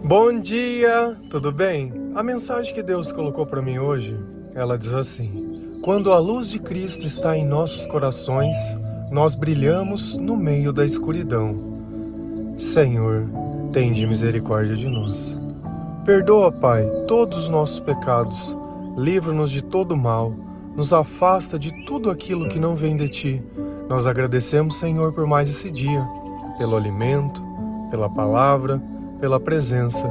Bom dia, tudo bem? A mensagem que Deus colocou para mim hoje, ela diz assim: quando a luz de Cristo está em nossos corações, nós brilhamos no meio da escuridão. Senhor, tende misericórdia de nós. Perdoa, Pai, todos os nossos pecados, livra-nos de todo mal, nos afasta de tudo aquilo que não vem de Ti. Nós agradecemos, Senhor, por mais esse dia, pelo alimento, pela palavra, pela presença.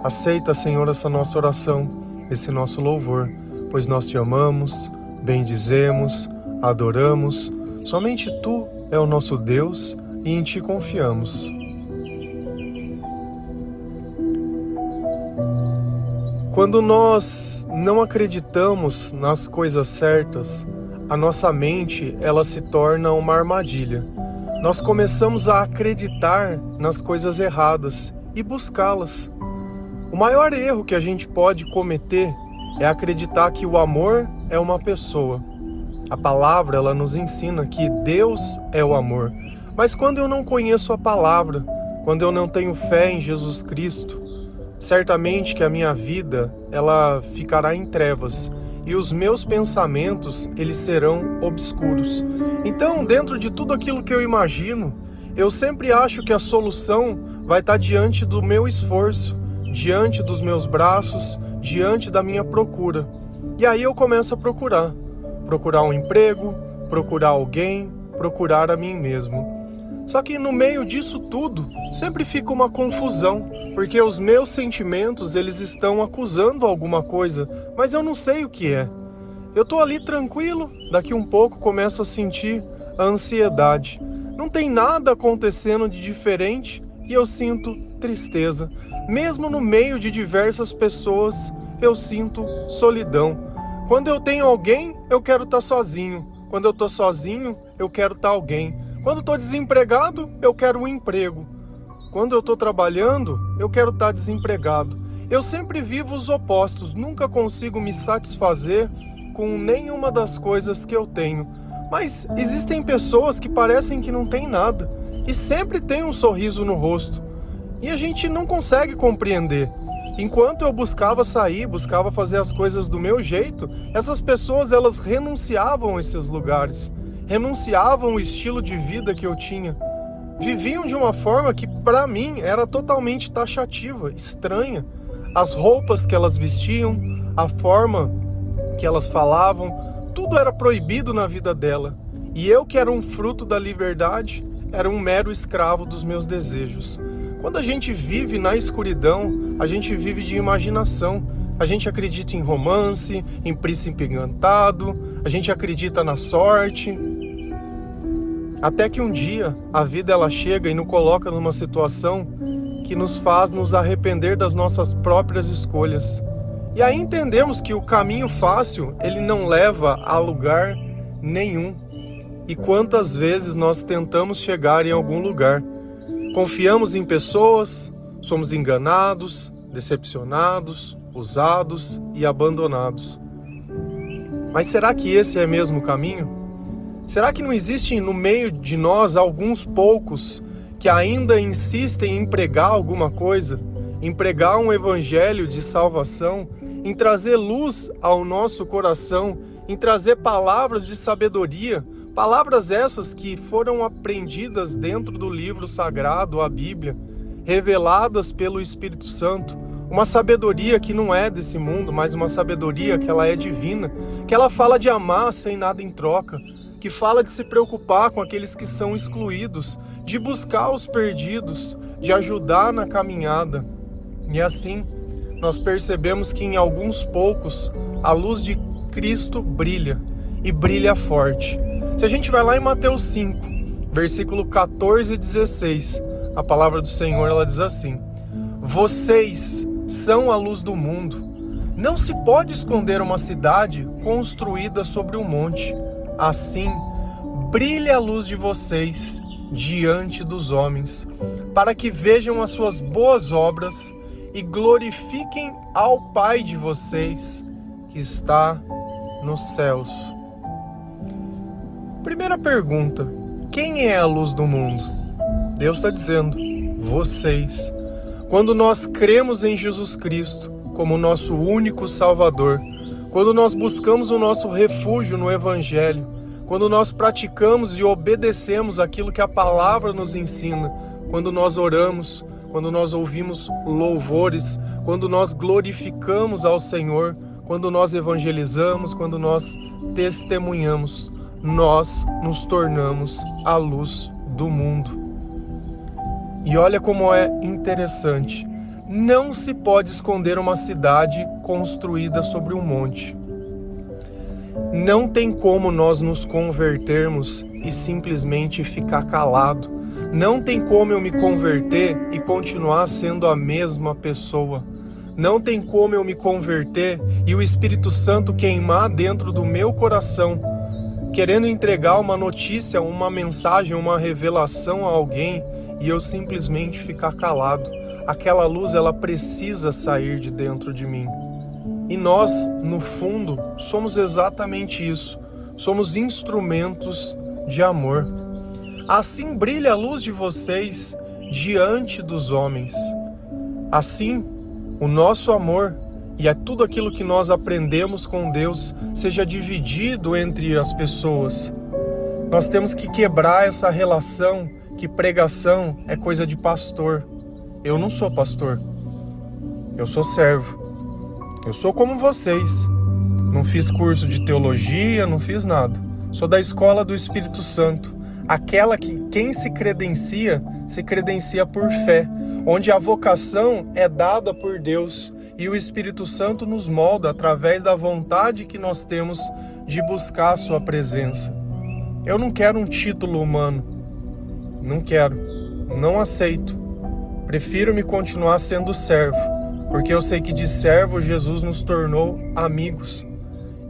Aceita, Senhor, essa nossa oração, esse nosso louvor, pois nós Te amamos, bendizemos, adoramos. Somente Tu é o nosso Deus e em Ti confiamos. Quando nós não acreditamos nas coisas certas, a nossa mente ela se torna uma armadilha. Nós começamos a acreditar nas coisas erradas e buscá-las. O maior erro que a gente pode cometer é acreditar que o amor é uma pessoa. A palavra ela nos ensina que Deus é o amor. Mas quando eu não conheço a palavra, quando eu não tenho fé em Jesus Cristo, certamente que a minha vida ela ficará em trevas e os meus pensamentos eles serão obscuros. Então, dentro de tudo aquilo que eu imagino, eu sempre acho que a solução vai estar diante do meu esforço, diante dos meus braços, diante da minha procura. E aí eu começo a procurar um emprego, procurar alguém, procurar a mim mesmo. Só que no meio disso tudo, sempre fica uma confusão, porque os meus sentimentos, eles estão acusando alguma coisa, mas eu não sei o que é. Eu tô ali tranquilo, daqui um pouco começo a sentir a ansiedade. Não tem nada acontecendo de diferente e eu sinto tristeza. Mesmo no meio de diversas pessoas, eu sinto solidão. Quando eu tenho alguém, eu quero estar sozinho. Quando eu tô sozinho, eu quero estar alguém. Quando eu tô desempregado, eu quero um emprego. Quando eu tô trabalhando, eu quero estar desempregado. Eu sempre vivo os opostos, nunca consigo me satisfazer com nenhuma das coisas que eu tenho. Mas existem pessoas que parecem que não têm nada e sempre tem um sorriso no rosto. E a gente não consegue compreender. Enquanto eu buscava sair, buscava fazer as coisas do meu jeito, essas pessoas elas renunciavam a esses lugares, renunciavam o estilo de vida que eu tinha. Viviam de uma forma que para mim era totalmente taxativa, estranha. As roupas que elas vestiam, a forma que elas falavam, tudo era proibido na vida dela. E eu, que era um fruto da liberdade, era um mero escravo dos meus desejos. Quando a gente vive na escuridão, a gente vive de imaginação. A gente acredita em romance, em príncipe encantado, a gente acredita na sorte. Até que um dia a vida ela chega e nos coloca numa situação que nos faz nos arrepender das nossas próprias escolhas. E aí entendemos que o caminho fácil ele não leva a lugar nenhum. E quantas vezes nós tentamos chegar em algum lugar? Confiamos em pessoas, somos enganados, decepcionados, usados e abandonados. Mas será que esse é mesmo o caminho? Será que não existe no meio de nós alguns poucos que ainda insistem em pregar alguma coisa, em pregar um evangelho de salvação, em trazer luz ao nosso coração, em trazer palavras de sabedoria, palavras essas que foram aprendidas dentro do livro sagrado, a Bíblia, reveladas pelo Espírito Santo, uma sabedoria que não é desse mundo, mas uma sabedoria que ela é divina, que ela fala de amar sem nada em troca, que fala de se preocupar com aqueles que são excluídos, de buscar os perdidos, de ajudar na caminhada. E assim, nós percebemos que em alguns poucos, a luz de Cristo brilha, e brilha forte. Se a gente vai lá em Mateus 5, versículo 14 e 16, a palavra do Senhor ela diz assim: vocês são a luz do mundo. Não se pode esconder uma cidade construída sobre um monte. Assim, brilhe a luz de vocês diante dos homens, para que vejam as suas boas obras e glorifiquem ao Pai de vocês, que está nos céus. Primeira pergunta: quem é a luz do mundo? Deus está dizendo, vocês. Quando nós cremos em Jesus Cristo como nosso único Salvador, quando nós buscamos o nosso refúgio no Evangelho, quando nós praticamos e obedecemos aquilo que a palavra nos ensina, quando nós oramos, quando nós ouvimos louvores, quando nós glorificamos ao Senhor, quando nós evangelizamos, quando nós testemunhamos, nós nos tornamos a luz do mundo. E olha como é interessante. Não se pode esconder uma cidade construída sobre um monte. Não tem como nós nos convertermos e simplesmente ficar calado. Não tem como eu me converter e continuar sendo a mesma pessoa. Não tem como eu me converter e o Espírito Santo queimar dentro do meu coração, querendo entregar uma notícia, uma mensagem, uma revelação a alguém e eu simplesmente ficar calado. Aquela luz, ela precisa sair de dentro de mim. E nós, no fundo, somos exatamente isso. Somos instrumentos de amor. Assim brilha a luz de vocês diante dos homens. Assim, o nosso amor e tudo aquilo que nós aprendemos com Deus seja dividido entre as pessoas. Nós temos que quebrar essa relação que pregação é coisa de pastor. Eu não sou pastor. Eu sou servo. Eu sou como vocês. Não fiz curso de teologia, não fiz nada. Sou da escola do Espírito Santo. Aquela que quem se credencia por fé. Onde a vocação é dada por Deus. E o Espírito Santo nos molda através da vontade que nós temos de buscar a sua presença. Eu não quero um título humano. Não quero. Não aceito. Prefiro me continuar sendo servo, porque eu sei que de servo Jesus nos tornou amigos.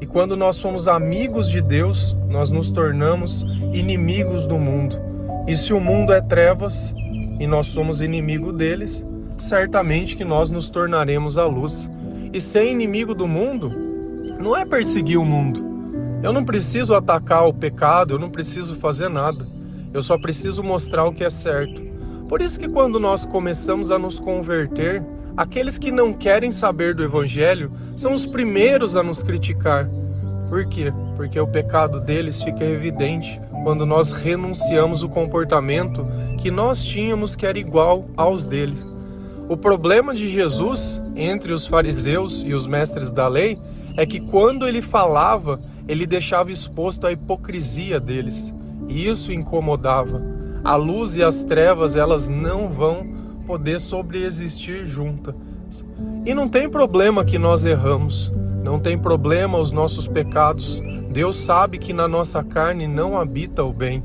E quando nós somos amigos de Deus, nós nos tornamos inimigos do mundo. E se o mundo é trevas e nós somos inimigo deles, certamente que nós nos tornaremos a luz. E ser inimigo do mundo não é perseguir o mundo. Eu não preciso atacar o pecado, eu não preciso fazer nada. Eu só preciso mostrar o que é certo. Por isso que quando nós começamos a nos converter, aqueles que não querem saber do Evangelho são os primeiros a nos criticar. Por quê? Porque o pecado deles fica evidente quando nós renunciamos o comportamento que nós tínhamos que era igual aos deles. O problema de Jesus entre os fariseus e os mestres da lei é que quando ele falava, ele deixava exposto a hipocrisia deles. E isso incomodava. A luz e as trevas, elas não vão poder sobreexistir juntas. E não tem problema que nós erramos. Não tem problema os nossos pecados. Deus sabe que na nossa carne não habita o bem.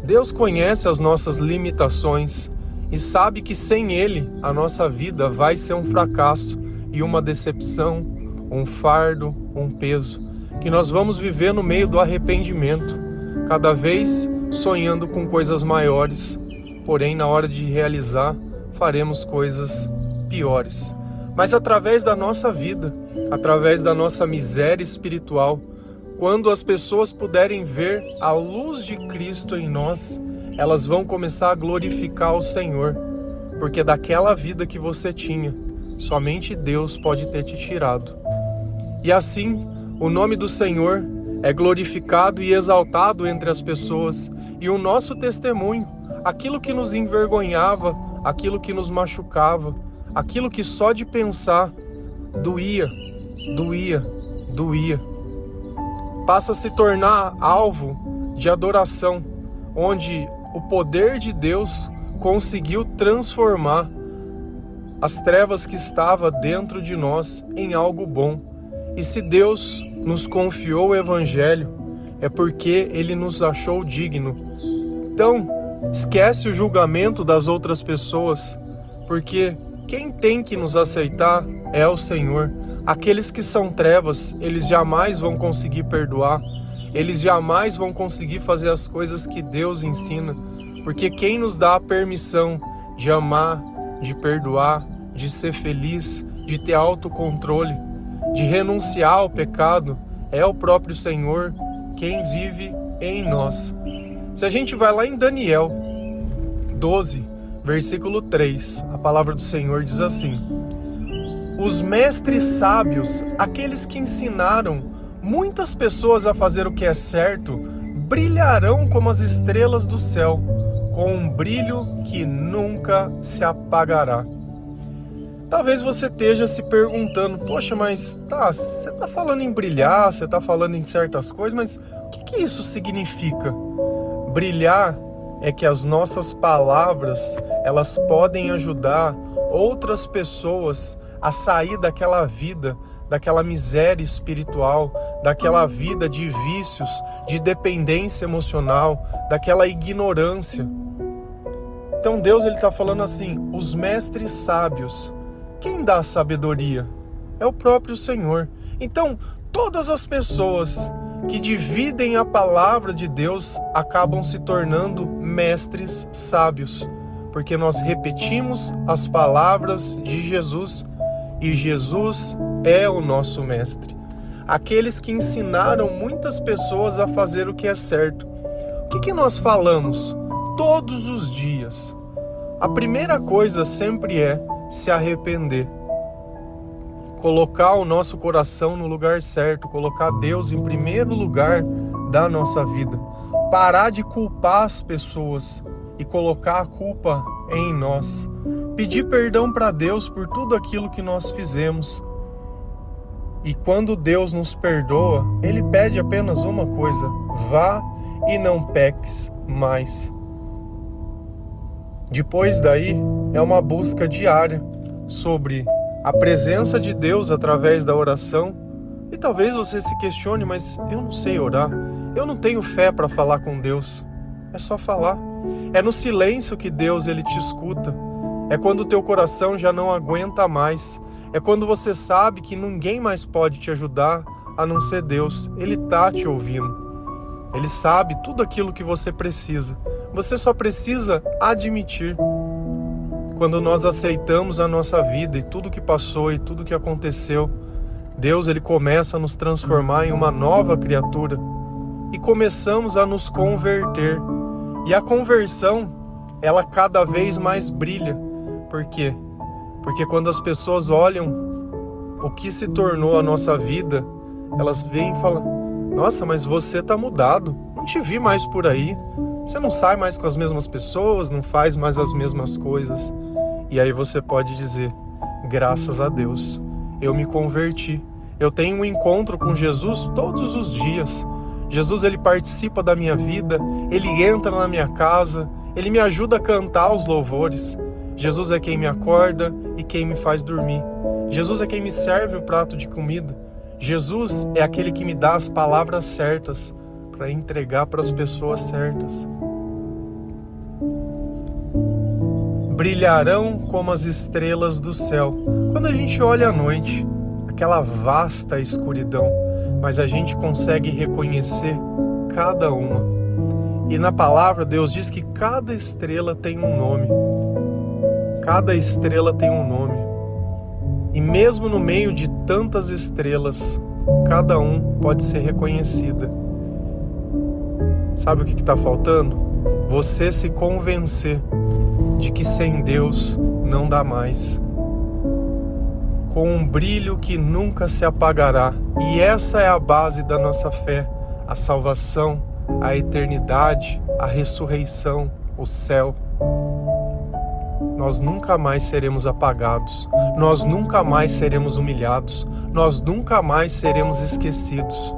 Deus conhece as nossas limitações e sabe que sem Ele a nossa vida vai ser um fracasso e uma decepção, um fardo, um peso, que nós vamos viver no meio do arrependimento, cada vez sonhando com coisas maiores, porém na hora de realizar faremos coisas piores. Mas através da nossa vida, através da nossa miséria espiritual, quando as pessoas puderem ver a luz de Cristo em nós, elas vão começar a glorificar o Senhor, porque daquela vida que você tinha, somente Deus pode ter te tirado. E assim, o nome do Senhor é glorificado e exaltado entre as pessoas, e o nosso testemunho, aquilo que nos envergonhava, aquilo que nos machucava, aquilo que só de pensar doía, passa a se tornar alvo de adoração, onde o poder de Deus conseguiu transformar as trevas que estavam dentro de nós em algo bom. E se Deus nos confiou o Evangelho, é porque Ele nos achou digno. Então, esquece o julgamento das outras pessoas, porque quem tem que nos aceitar é o Senhor. Aqueles que são trevas, eles jamais vão conseguir perdoar, eles jamais vão conseguir fazer as coisas que Deus ensina, porque quem nos dá a permissão de amar, de perdoar, de ser feliz, de ter autocontrole, de renunciar ao pecado, é o próprio Senhor, quem vive em nós. Se a gente vai lá em Daniel 12, versículo 3, a palavra do Senhor diz assim: os mestres sábios, aqueles que ensinaram muitas pessoas a fazer o que é certo, brilharão como as estrelas do céu, com um brilho que nunca se apagará. Talvez você esteja se perguntando, poxa, mas você está falando em brilhar, você está falando em certas coisas, mas o que isso significa? Brilhar é que as nossas palavras, elas podem ajudar outras pessoas a sair daquela vida, daquela miséria espiritual, daquela vida de vícios, de dependência emocional, daquela ignorância. Então Deus está falando assim, os mestres sábios. Quem dá a sabedoria? É o próprio Senhor. Então, todas as pessoas que dividem a palavra de Deus acabam se tornando mestres sábios, porque nós repetimos as palavras de Jesus e Jesus é o nosso mestre. Aqueles que ensinaram muitas pessoas a fazer o que é certo. O que nós falamos todos os dias? A primeira coisa sempre é se arrepender. Colocar o nosso coração no lugar certo, colocar Deus em primeiro lugar da nossa vida. Parar de culpar as pessoas e colocar a culpa em nós. Pedir perdão para Deus por tudo aquilo que nós fizemos. E quando Deus nos perdoa, Ele pede apenas uma coisa: vá e não peques mais. Depois daí, é uma busca diária sobre a presença de Deus através da oração. E talvez você se questione, mas eu não sei orar, eu não tenho fé para falar com Deus. É só falar. É no silêncio que Deus ele te escuta. É quando o teu coração já não aguenta mais. É quando você sabe que ninguém mais pode te ajudar a não ser Deus. Ele está te ouvindo. Ele sabe tudo aquilo que você precisa. Você só precisa admitir. Quando nós aceitamos a nossa vida e tudo que passou e tudo que aconteceu, Deus ele começa a nos transformar em uma nova criatura e começamos a nos converter. E a conversão, ela cada vez mais brilha. Por quê? Porque quando as pessoas olham o que se tornou a nossa vida, elas veem e falam: nossa, mas você está mudado, não te vi mais por aí. Você não sai mais com as mesmas pessoas, não faz mais as mesmas coisas. E aí você pode dizer: graças a Deus, eu me converti. Eu tenho um encontro com Jesus todos os dias. Jesus ele participa da minha vida, ele entra na minha casa, ele me ajuda a cantar os louvores. Jesus é quem me acorda e quem me faz dormir. Jesus é quem me serve o prato de comida. Jesus é aquele que me dá as palavras certas para entregar para as pessoas certas. Brilharão como as estrelas do céu. Quando a gente olha à noite, aquela vasta escuridão, mas a gente consegue reconhecer cada uma. E na palavra Deus diz que cada estrela tem um nome. Cada estrela tem um nome. E mesmo no meio de tantas estrelas, cada um pode ser reconhecida. Sabe o que está faltando? Você se convencer de que sem Deus não dá mais. Com um brilho que nunca se apagará. E essa é a base da nossa fé. A salvação, a eternidade, a ressurreição, o céu. Nós nunca mais seremos apagados. Nós nunca mais seremos humilhados. Nós nunca mais seremos esquecidos.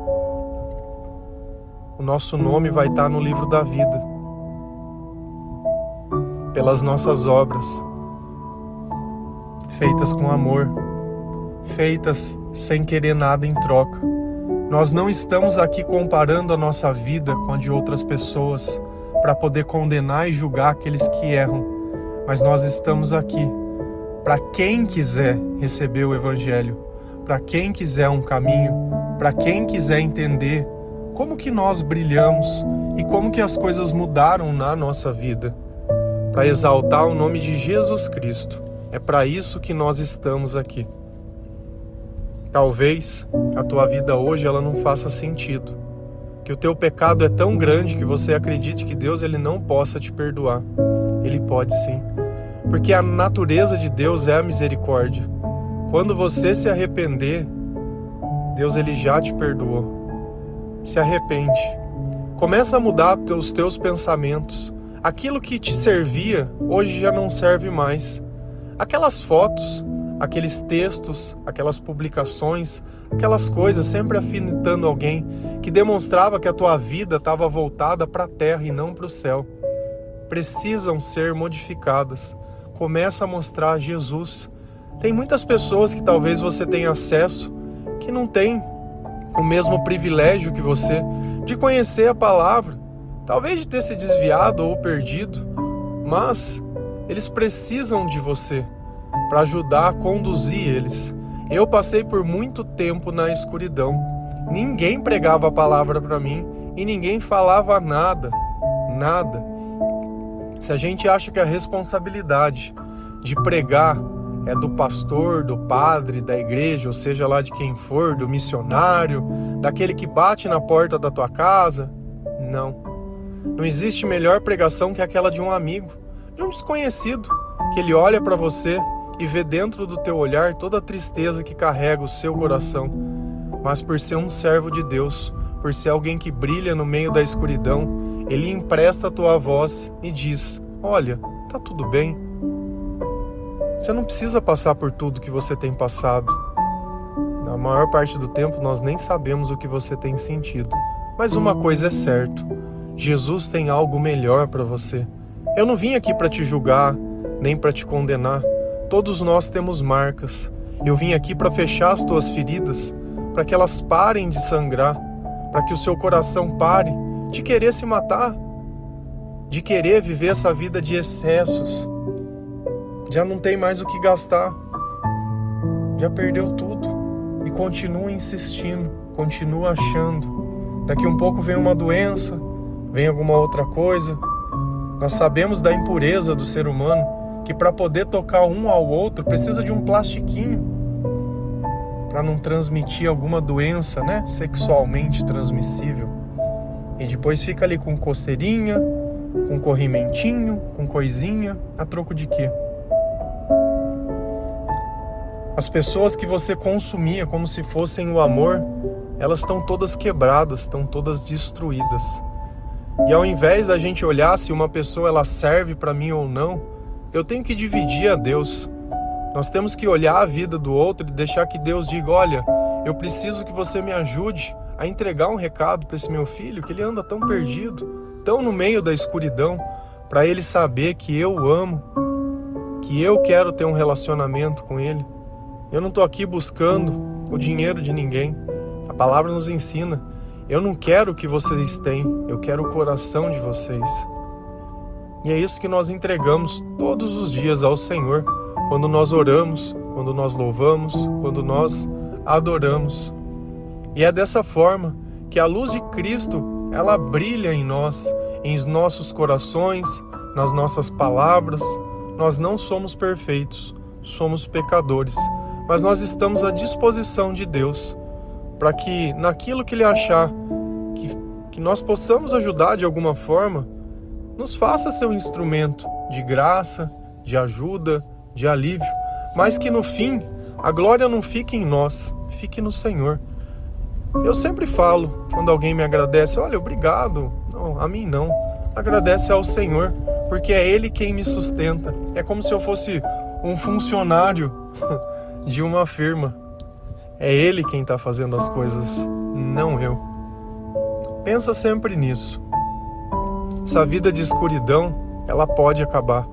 O nosso nome vai estar no livro da vida. Pelas nossas obras, feitas com amor, feitas sem querer nada em troca. Nós não estamos aqui comparando a nossa vida com a de outras pessoas para poder condenar e julgar aqueles que erram, mas nós estamos aqui para quem quiser receber o Evangelho, para quem quiser um caminho, para quem quiser entender como que nós brilhamos e como que as coisas mudaram na nossa vida, para exaltar o nome de Jesus Cristo. É para isso que nós estamos aqui. Talvez a tua vida hoje ela não faça sentido, que o teu pecado é tão grande que você acredite que Deus ele não possa te perdoar. Ele pode sim. porque a natureza de Deus é a misericórdia. Quando você se arrepender, Deus ele já te perdoou. Se arrepende. Começa a mudar os teus pensamentos. Aquilo que te servia, hoje já não serve mais. Aquelas fotos, aqueles textos, aquelas publicações, aquelas coisas sempre afinitando alguém que demonstrava que a tua vida estava voltada para a terra e não para o céu. Precisam ser modificadas. Começa a mostrar Jesus. Tem muitas pessoas que talvez você tenha acesso que não tem o mesmo privilégio que você de conhecer a palavra, talvez de ter se desviado ou perdido, mas eles precisam de você para ajudar a conduzir eles. Eu passei por muito tempo na escuridão. Ninguém pregava a palavra para mim e ninguém falava nada. Se a gente acha que a responsabilidade de pregar é do pastor, do padre, da igreja, ou seja lá de quem for, do missionário, daquele que bate na porta da tua casa, não existe melhor pregação que aquela de um amigo, de um desconhecido, que ele olha para você e vê dentro do teu olhar toda a tristeza que carrega o seu coração, mas por ser um servo de Deus, por ser alguém que brilha no meio da escuridão, ele empresta a tua voz e diz: olha, tá tudo bem. Você não precisa passar por tudo que você tem passado. Na maior parte do tempo nós nem sabemos o que você tem sentido. Mas uma coisa é certa, Jesus tem algo melhor para você. Eu não vim aqui para te julgar, nem para te condenar. Todos nós temos marcas. Eu vim aqui para fechar as tuas feridas, para que elas parem de sangrar, para que o seu coração pare de querer se matar, de querer viver essa vida de excessos. Já não tem mais o que gastar, já perdeu tudo e continua insistindo, continua achando. Daqui um pouco vem uma doença, vem alguma outra coisa. Nós sabemos da impureza do ser humano, que para poder tocar um ao outro precisa de um plastiquinho para não transmitir alguma doença, sexualmente transmissível. E depois fica ali com coceirinha, com corrimentinho, com coisinha, a troco de quê? As pessoas que você consumia como se fossem o amor, elas estão todas quebradas, estão todas destruídas. E ao invés da gente olhar se uma pessoa ela serve para mim ou não, eu tenho que dividir a Deus. Nós temos que olhar a vida do outro e deixar que Deus diga: olha, eu preciso que você me ajude a entregar um recado para esse meu filho, que ele anda tão perdido, tão no meio da escuridão, para ele saber que eu amo, que eu quero ter um relacionamento com ele. Eu não estou aqui buscando o dinheiro de ninguém. A palavra nos ensina: eu não quero o que vocês têm, eu quero o coração de vocês. E é isso que nós entregamos todos os dias ao Senhor, quando nós oramos, quando nós louvamos, quando nós adoramos. E é dessa forma que a luz de Cristo, ela brilha em nós, em nossos corações, nas nossas palavras. Nós não somos perfeitos, somos pecadores, mas nós estamos à disposição de Deus, para que naquilo que Ele achar que nós possamos ajudar de alguma forma, nos faça ser um instrumento de graça, de ajuda, de alívio, mas que no fim a glória não fique em nós, fique no Senhor. Eu sempre falo, quando alguém me agradece: olha, obrigado. Não, a mim não. Agradece ao Senhor, porque é Ele quem me sustenta. É como se eu fosse um funcionário de uma firma. É Ele quem está fazendo as coisas, não eu. Pensa sempre nisso. Essa vida de escuridão, ela pode acabar.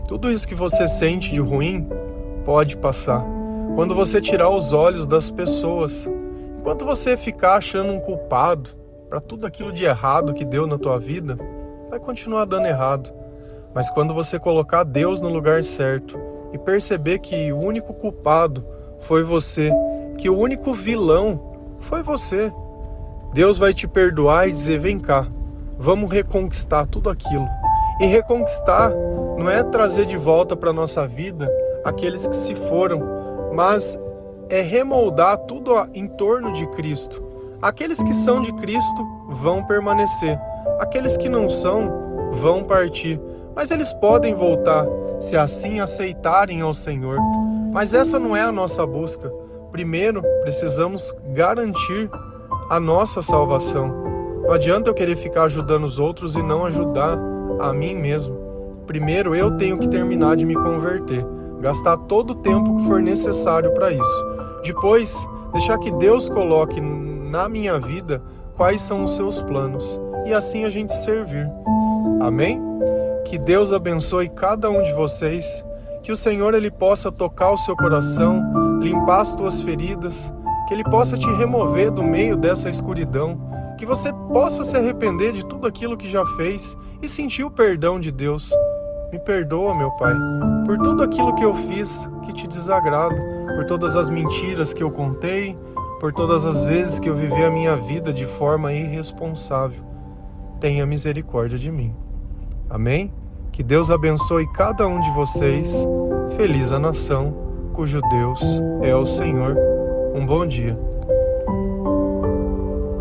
Tudo isso que você sente de ruim pode passar. Quando você tirar os olhos das pessoas, enquanto você ficar achando um culpado para tudo aquilo de errado que deu na tua vida, vai continuar dando errado. Mas quando você colocar Deus no lugar certo e perceber que o único culpado foi você, que o único vilão foi você, Deus vai te perdoar e dizer: vem cá, vamos reconquistar tudo aquilo. E reconquistar não é trazer de volta para a nossa vida aqueles que se foram, mas é remoldar tudo em torno de Cristo. Aqueles que são de Cristo vão permanecer, aqueles que não são vão partir, mas eles podem voltar. se assim aceitarem ao Senhor. Mas essa não é a nossa busca. Primeiro, precisamos garantir a nossa salvação. Não adianta eu querer ficar ajudando os outros e não ajudar a mim mesmo. Primeiro, eu tenho que terminar de me converter, gastar todo o tempo que for necessário para isso. Depois, deixar que Deus coloque na minha vida quais são os seus planos e assim a gente servir. Amém? Que Deus abençoe cada um de vocês, que o Senhor ele possa tocar o seu coração, limpar as tuas feridas, que Ele possa te remover do meio dessa escuridão, que você possa se arrepender de tudo aquilo que já fez e sentir o perdão de Deus. Me perdoa, meu Pai, por tudo aquilo que eu fiz que te desagrada, por todas as mentiras que eu contei, por todas as vezes que eu vivi a minha vida de forma irresponsável. Tenha misericórdia de mim. Amém? Que Deus abençoe cada um de vocês. Feliz a nação cujo Deus é o Senhor. Um bom dia.